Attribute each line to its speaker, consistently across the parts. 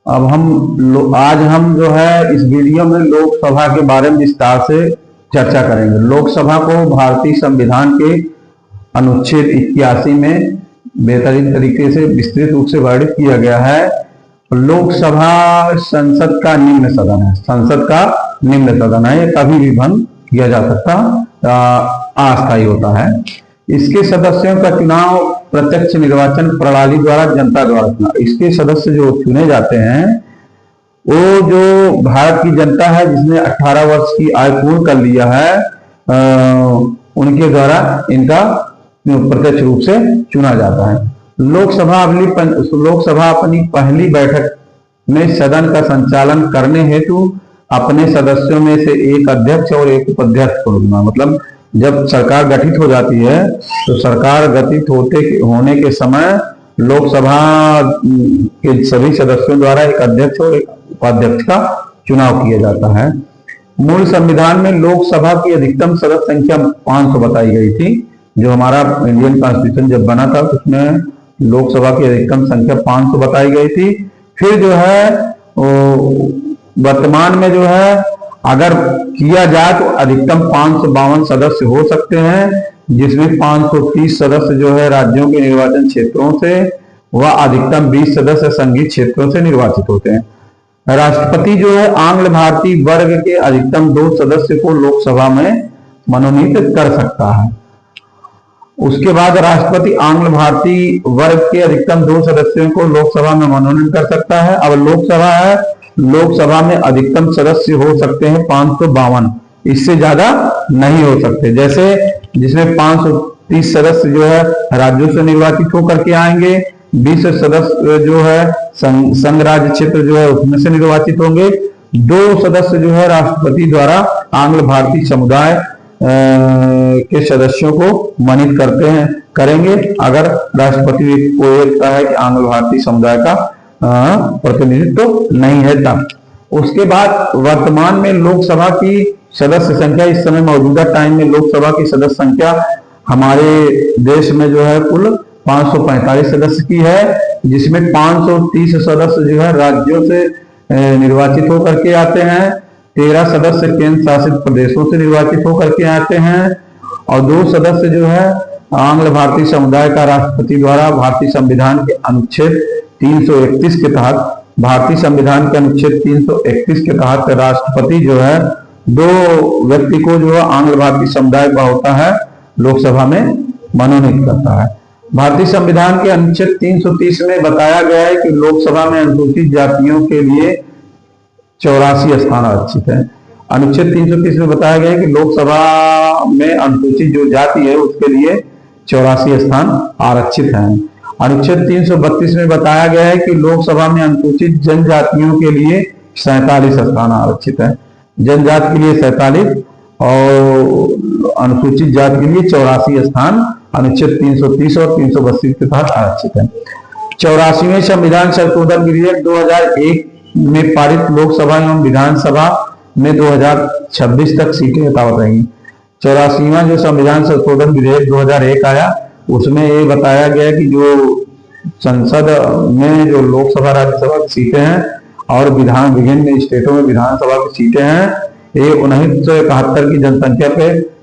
Speaker 1: आज हम जो है इस वीडियो में लोकसभा के बारे में विस्तार से चर्चा करेंगे। लोकसभा को भारतीय संविधान के अनुच्छेद 81 में बेहतरीन तरीके से विस्तृत रूप से वर्णित किया गया है। लोकसभा संसद का निम्न सदन है। संसद का निम्न सदन है, ये कभी भी भंग किया जा सकता, अस्थायी होता है। इसके सदस्यों का चुनाव प्रत्यक्ष निर्वाचन प्रणाली द्वारा, जनता द्वारा चुना। इसके सदस्य जो चुने जाते हैं वो जो भारत की जनता है जिसने 18 वर्ष की आयु पूर्ण कर लिया है, उनके द्वारा इनका प्रत्यक्ष रूप से चुना जाता है। लोकसभा अपनी पहली बैठक में सदन का संचालन करने हेतु अपने सदस्यों में से एक अध्यक्ष और एक उपाध्यक्ष को चुना। मतलब जब सरकार गठित हो जाती है तो सरकार गठित होने के समय लोकसभा के सभी सदस्यों द्वारा एक अध्यक्ष और एक उपाध्यक्ष का चुनाव किया जाता है। मूल संविधान में लोकसभा की अधिकतम सदस्य संख्या 500 बताई गई थी। जो हमारा इंडियन कॉन्स्टिट्यूशन जब बना था उसमें लोकसभा की अधिकतम संख्या 500 बताई गई थी। फिर जो है वर्तमान में जो है अगर किया जाए तो अधिकतम 552 सदस्य हो सकते हैं, जिसमें 530 सदस्य जो है राज्यों के निर्वाचन क्षेत्रों से व अधिकतम 20 सदस्य संघीय क्षेत्रों से निर्वाचित होते हैं। राष्ट्रपति जो है आंग्ल भारतीय वर्ग के अधिकतम 2 सदस्य को लोकसभा में मनोनीत कर सकता है। उसके बाद राष्ट्रपति आंग्ल भारतीय वर्ग के अधिकतम 2 सदस्यों को लोकसभा में मनोनीत कर सकता है। अब लोकसभा है, लोकसभा में अधिकतम सदस्य हो सकते हैं 552, इससे ज्यादा नहीं हो सकते। जैसे जिसमें 530 सदस्य जो है राज्यों से निर्वाचित होकर के आएंगे, 20 सदस्य जो है संघ राज्य क्षेत्र जो है उसमें से निर्वाचित होंगे, 2 सदस्य जो है राष्ट्रपति द्वारा आंग्ल भारतीय समुदाय के सदस्यों को मनोनीत करेंगे अगर राष्ट्रपति को लगता है कि आंग्ल भारतीय समुदाय का प्रतिनिधित्व तो नहीं है तब। उसके बाद वर्तमान में लोकसभा की सदस्य संख्या, इस समय मौजूदा टाइम में लोकसभा की सदस्य संख्या हमारे देश में जो है कुल 545 सदस्य की है, जिसमें 530 सदस्य जो है राज्यों से निर्वाचित होकर के आते हैं, 13 सदस्य केंद्र शासित प्रदेशों से निर्वाचित होकर के आते हैं और 2 सदस्य जो है आंग्ल भारतीय समुदाय का राष्ट्रपति द्वारा भारतीय संविधान के अनुच्छेद 331 के तहत, भारतीय संविधान के अनुच्छेद 331 के तहत राष्ट्रपति जो है 2 व्यक्ति को जो है आंग्ल भारतीय समुदाय का होता है लोकसभा में मनोनीत करता है। भारतीय संविधान के अनुच्छेद 330 में बताया गया है कि लोकसभा में अनुसूचित जातियों के लिए 84 स्थान आरक्षित है। अनुच्छेद 330 में बताया गया है कि लोकसभा में अनुसूचित जो जाति है उसके लिए 84 स्थान आरक्षित हैं। अनुच्छेद 332 में बताया गया है कि लोकसभा में अनुसूचित जनजातियों के लिए 47 स्थान आरक्षित है। जनजाति के लिए 47 और अनुसूचित जाति के लिए 84 स्थान अनुच्छेद 330 और 332 के तहत आरक्षित है। 84वें संविधान संशोधन विधेयक 2001 में पारित लोकसभा एवं विधानसभा में 2026 तक सीटें यथावत रहेंगी। 84वां जो संविधान संशोधन विधेयक 2001 आया उसमें ये बताया गया कि जो संसद में जो लोकसभा राज्यसभा की सीटें हैं और विभिन्न स्टेटों में विधानसभा की सीटें हैं, ये 1971 की जनसंख्या पे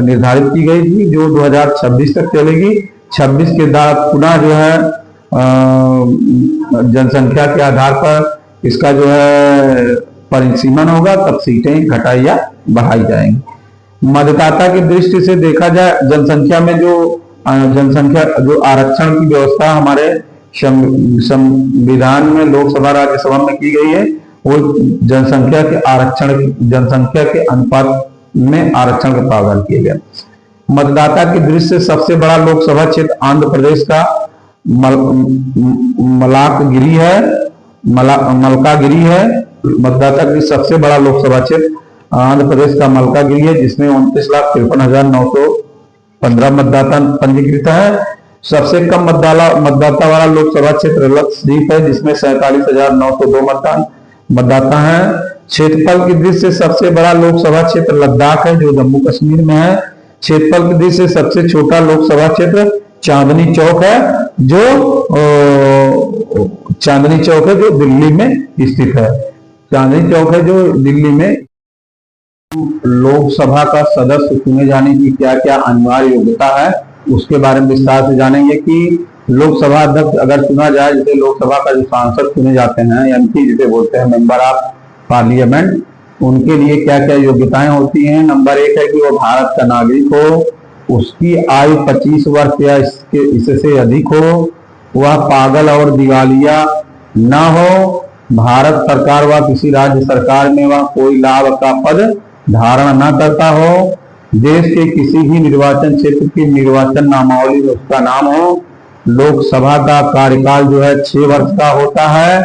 Speaker 1: निर्धारित की गई थी, जो 2026 तक चलेगी। 26 के बाद पुनः जो है जनसंख्या के आधार पर इसका जो है परिसीमन होगा, तब सीटें घटाई या बढ़ाई जाएंगी। मतदाता की दृष्टि से देखा जाए जनसंख्या में जो आरक्षण की व्यवस्था हमारे संविधान में लोकसभा राज्यसभा में की गई है वो जनसंख्या के अनुपात में आरक्षण का प्रावधान किया गया। मतदाता की दृष्टि से सबसे बड़ा लोकसभा क्षेत्र आंध्र प्रदेश का मलकागिरी है। मतदाता की सबसे बड़ा लोकसभा क्षेत्र आंध्र प्रदेश का मलकागिरी है, जिसमें 29,53,915 मतदाता पंजीकृत है। सबसे कम मतदाता वाला लोकसभा क्षेत्र लक्षद्वीप है, जिसमें 47,902 मतदाता हैं। क्षेत्रफल की दृष्टि से सबसे बड़ा लोकसभा क्षेत्र लद्दाख है, जो जम्मू कश्मीर में है। क्षेत्रफल की दृष्टि से सबसे छोटा लोकसभा क्षेत्र चांदनी चौक है, जो चांदनी चौक है जो दिल्ली में स्थित है। चांदनी चौक है जो दिल्ली में। लोकसभा का सदस्य चुने जाने की क्या क्या अनिवार्य योग्यता है उसके बारे में विस्तार से जानेंगे कि लोकसभा अध्यक्ष अगर चुना जाए, जैसे लोकसभा का जो सांसद चुने जाते हैं, एमपी जिसे बोलते हैं, मेंबर ऑफ पार्लियामेंट, उनके लिए क्या क्या योग्यताएं होती हैं। नंबर 1 है कि वो भारत का नागरिक हो, उसकी आयु 25 वर्ष या इससे अधिक हो, वह पागल और दिवालिया न हो, भारत सरकार व किसी राज्य सरकार में वह कोई लाभ का पद धारण न करता हो, देश के किसी भी निर्वाचन क्षेत्र की निर्वाचन नामावली में उसका नाम हो, लोकसभा का कार्यकाल जो है 6 वर्ष का होता है,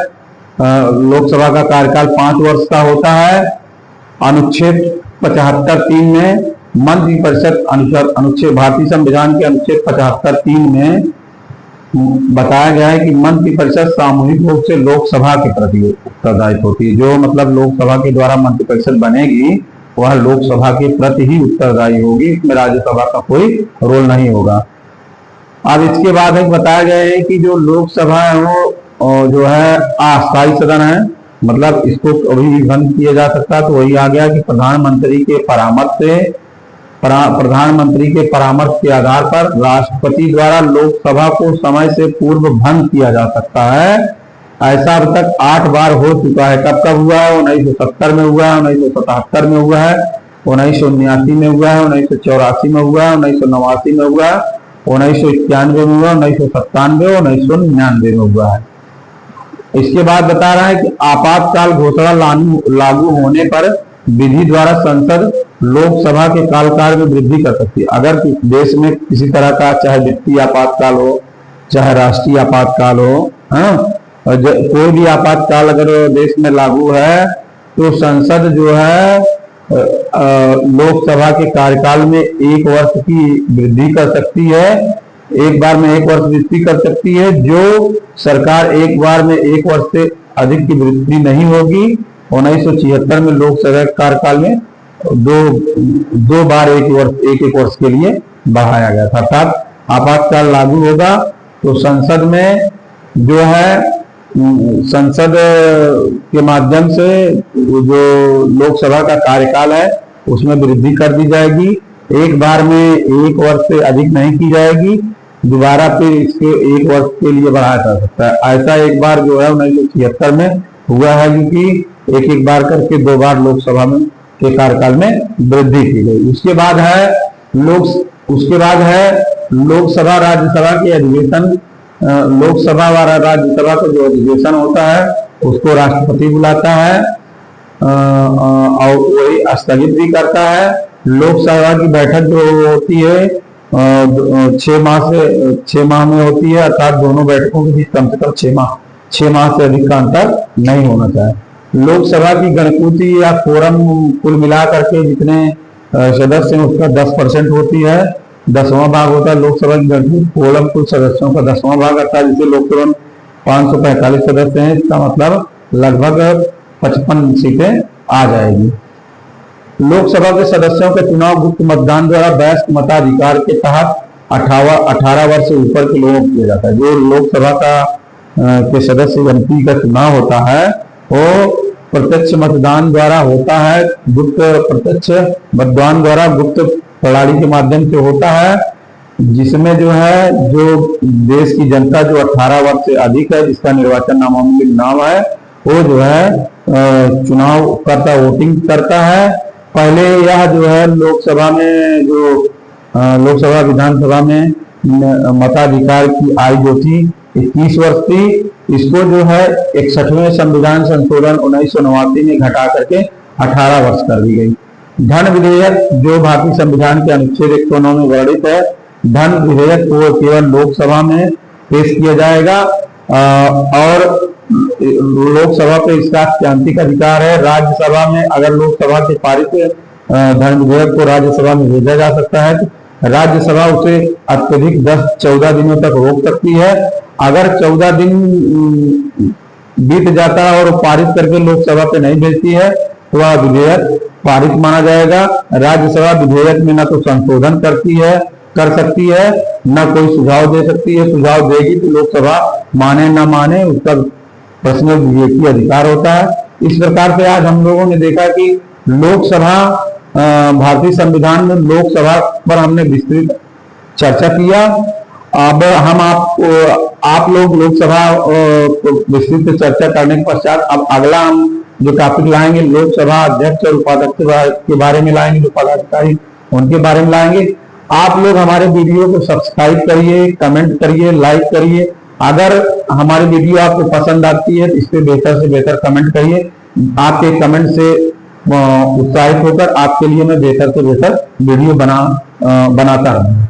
Speaker 1: लोकसभा का कार्यकाल 5 वर्ष का होता है। अनुच्छेद 75(3) में मंत्रिपरिषद अनुच्छेद भारतीय संविधान के अनुच्छेद 75(3) में बताया गया है कि मंत्रिपरिषद सामूहिक रूप से लोकसभा के प्रति उत्तरदायी होती है। जो मतलब लोकसभा के द्वारा मंत्रिपरिषद बनेगी वह लोकसभा के प्रति ही उत्तरदायी होगी, इसमें राज्यसभा का कोई रोल नहीं होगा। अब इसके बाद एक बताया गया है कि जो लोकसभा है वो जो है अस्थायी सदन है, मतलब इसको कभी भी बंद किया जा सकता है। तो वही आ गया कि प्रधानमंत्री के परामर्श के आधार पर राष्ट्रपति द्वारा लोकसभा को समय से पूर्व भंग किया जा सकता है। ऐसा अब तक 8 बार हो चुका है। कब कब हुआ है? 1970 में हुआ है, 1977 में हुआ है, 1979 में हुआ है, 1984 में हुआ है, 1989 में हुआ है, 1991 में हुआ, 1997 और 1999 में हुआ है। इसके बाद बता रहा है कि आपातकाल घोषणा लागू होने पर विधि द्वारा संसद लोकसभा के कार्यकाल में वृद्धि कर सकती है। अगर देश में किसी तरह का चाहे वित्तीय आपातकाल हो, चाहे राष्ट्रीय आपातकाल हो, कोई भी आपातकाल अगर देश में लागू है तो संसद जो है लोकसभा के कार्यकाल में 1 वर्ष की वृद्धि कर सकती है, एक बार में 1 वर्ष वृद्धि कर सकती है। जो सरकार एक बार में 1 वर्ष से अधिक की वृद्धि नहीं होगी। 1976 में लोकसभा कार्यकाल में दो बार एक वर्ष के लिए बढ़ाया गया था। अर्थात आपातकाल लागू होगा तो संसद में जो है संसद के माध्यम से जो लोकसभा का कार्यकाल है उसमें वृद्धि कर दी जाएगी। एक बार में 1 वर्ष से अधिक नहीं की जाएगी, दोबारा फिर इसके 1 वर्ष के लिए बढ़ाया जा सकता है। ऐसा एक बार जो है 1976 में हुआ है, क्योंकि एक बार करके 2 बार लोकसभा में के कार्यकाल में वृद्धि की गई। उसके बाद है लोकसभा राज्यसभा के अधिवेशन। लोकसभा व राज्यसभा का जो अधिवेशन होता है उसको राष्ट्रपति बुलाता है और वही स्थगित भी करता है। लोकसभा की बैठक जो होती है 6 माह में होती है, अर्थात दोनों बैठकों के बीच कम से कम 6 माह से अधिक का अंतर नहीं होना चाहिए। लोकसभा की गणपूर्ति या फोरम कुल मिलाकर के जितने सदस्य हैं उसका 10% होती है, 10वां भाग होता है। लोकसभा की गणपूर्ति फोरम कुल सदस्यों का 10वां भाग आता है। जैसे लोकसभा में 545 सदस्य हैं, इसका मतलब लगभग 55 सीटें आ जाएगी। लोकसभा के सदस्यों के चुनाव गुप्त मतदान द्वारा वयस्क मताधिकार के तहत 18 वर्ष से ऊपर के लोगों को किया जाता है। जो लोकसभा का के सदस्य एमपी का चुनाव होता है वो प्रत्यक्ष मतदान द्वारा होता है, गुप्त प्रत्यक्ष मतदान द्वारा गुप्त प्रणाली के माध्यम से होता है, जिसमें जो है जो देश की जनता जो 18 वर्ष से अधिक है, जिसका निर्वाचन नामावली में नाम है, वो जो है चुनाव करता, वोटिंग करता है। पहले यह जो है लोकसभा में जो लोकसभा विधानसभा में मताधिकार की आयु जो थी 21 वर्ष थी, इसको जो है 61वें संविधान संशोधन 1989 में घटा करके 18 वर्ष कर दी गई। धन विधेयक जो भारतीय संविधान के अनुच्छेद 109 में वर्णित है, धन विधेयक को केवल लोकसभा में पेश किया जाएगा और लोकसभा पे इसका क्रांतिक अधिकार है। राज्यसभा में अगर लोकसभा के पारित धन विधेयक को राज्यसभा में भेजा जा सकता है तो राज्यसभा उसे अत्यधिक 10-14 दिनों तक रोक सकती है। अगर 14 दिन बीत जाता है और पारित करके लोकसभा पे नहीं भेजती है तो वह विधेयक पारित माना जाएगा। राज्यसभा विधेयक में न तो संशोधन करती है कर सकती है, न कोई सुझाव दे सकती है। सुझाव देगी तो लोकसभा माने न माने उसका पर्सनल विवेकी अधिकार होता है। इस प्रकार से आज हम लोगों ने देखा कि लोकसभा, भारतीय संविधान में लोकसभा पर हमने विस्तृत चर्चा किया। अब हम आप लोग लोकसभा विस्तृत चर्चा करने के पश्चात अब अगला हम जो टॉपिक लाएंगे लोकसभा अध्यक्ष और उपाध्यक्ष के बारे में लाएंगे, जो पदाधिकारी उनके बारे में लाएंगे। आप लोग हमारे वीडियो को सब्सक्राइब करिए, कमेंट करिए, लाइक करिए। अगर हमारी वीडियो आपको पसंद आती है तो इस पे बेहतर से बेहतर कमेंट करिए। आपके कमेंट से उत्साहित होकर आपके लिए मैं बेहतर से बेहतर वीडियो बनाता हूँ।